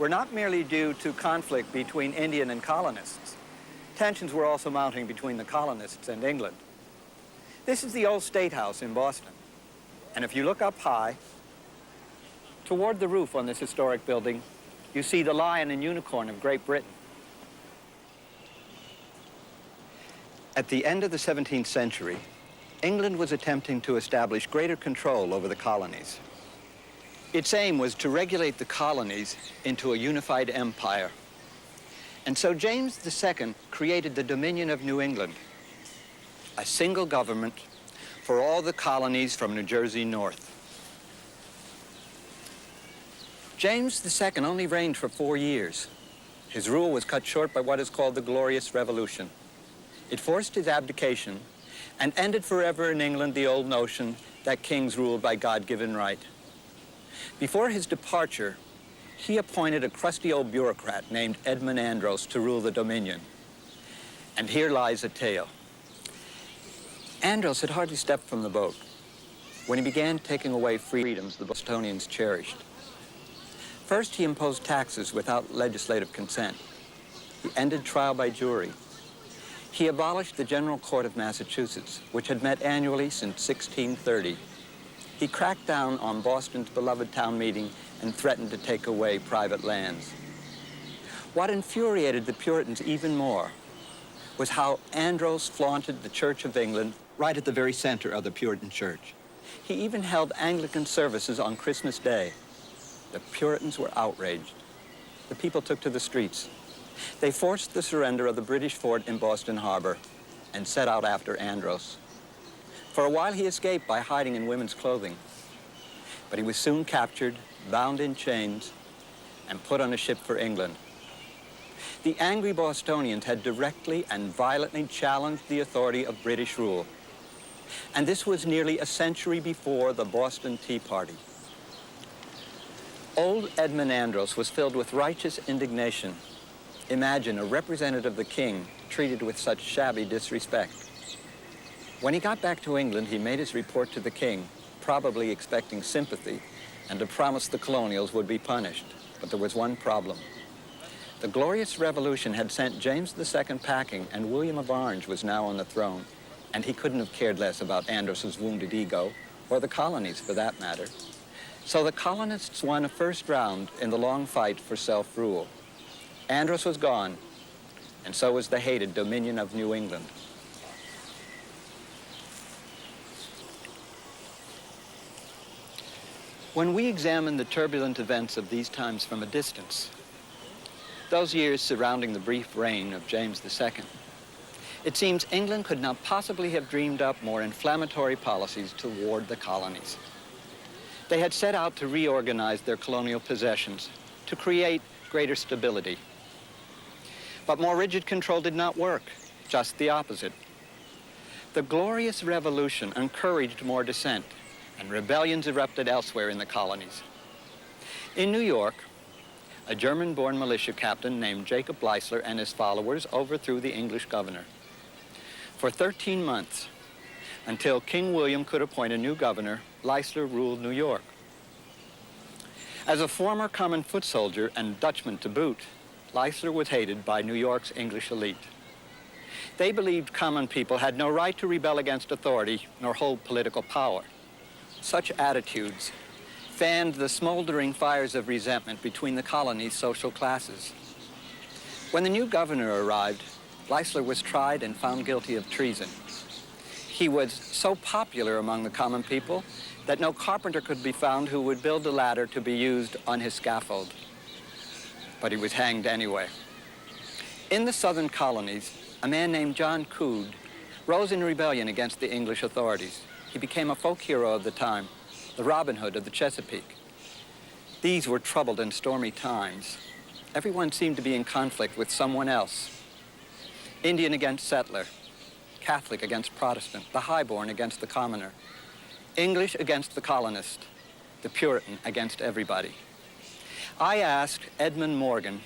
were not merely due to conflict between Indian and colonists. Tensions were also mounting between the colonists and England. This is the old State House in Boston. And if you look up high, toward the roof on this historic building, you see the lion and unicorn of Great Britain. At the end of the 17th century, England was attempting to establish greater control over the colonies. Its aim was to regulate the colonies into a unified empire. And so James II created the Dominion of New England, a single government for all the colonies from New Jersey north. James II only reigned for 4 years. His rule was cut short by what is called the Glorious Revolution. It forced his abdication and ended forever in England the old notion that kings ruled by God-given right. Before his departure, he appointed a crusty old bureaucrat named Edmund Andros to rule the Dominion. And here lies a tale. Andros had hardly stepped from the boat when he began taking away freedoms the Bostonians cherished. First, he imposed taxes without legislative consent. He ended trial by jury. He abolished the General Court of Massachusetts, which had met annually since 1630. He cracked down on Boston's beloved town meeting and threatened to take away private lands. What infuriated the Puritans even more was how Andros flaunted the Church of England right at the very center of the Puritan Church. He even held Anglican services on Christmas Day. The Puritans were outraged. The people took to the streets. They forced the surrender of the British fort in Boston Harbor and set out after Andros. For a while, he escaped by hiding in women's clothing. But he was soon captured, bound in chains, and put on a ship for England. The angry Bostonians had directly and violently challenged the authority of British rule. And this was nearly a century before the Boston Tea Party. Old Edmund Andros was filled with righteous indignation. Imagine a representative of the king treated with such shabby disrespect. When he got back to England, he made his report to the king, probably expecting sympathy and a promise the colonials would be punished. But there was one problem. The Glorious Revolution had sent James II packing, and William of Orange was now on the throne, and he couldn't have cared less about Andros's wounded ego, or the colonies for that matter. So the colonists won a first round in the long fight for self-rule. Andros was gone, and so was the hated Dominion of New England. When we examine the turbulent events of these times from a distance, those years surrounding the brief reign of James II, it seems England could not possibly have dreamed up more inflammatory policies toward the colonies. They had set out to reorganize their colonial possessions, to create greater stability. But more rigid control did not work, just the opposite. The Glorious Revolution encouraged more dissent, and rebellions erupted elsewhere in the colonies. In New York, a German-born militia captain named Jacob Leisler and his followers overthrew the English governor. For 13 months, until King William could appoint a new governor, Leisler ruled New York. As a former common foot soldier and Dutchman to boot, Leisler was hated by New York's English elite. They believed common people had no right to rebel against authority nor hold political power. Such attitudes fanned the smoldering fires of resentment between the colony's social classes. When the new governor arrived, Leisler was tried and found guilty of treason. He was so popular among the common people that no carpenter could be found who would build a ladder to be used on his scaffold. But he was hanged anyway. In the southern colonies, a man named John Coode rose in rebellion against the English authorities. He became a folk hero of the time, the Robin Hood of the Chesapeake. These were troubled and stormy times. Everyone seemed to be in conflict with someone else. Indian against settler, Catholic against Protestant, the highborn against the commoner, English against the colonist, the Puritan against everybody. I asked Edmund Morgan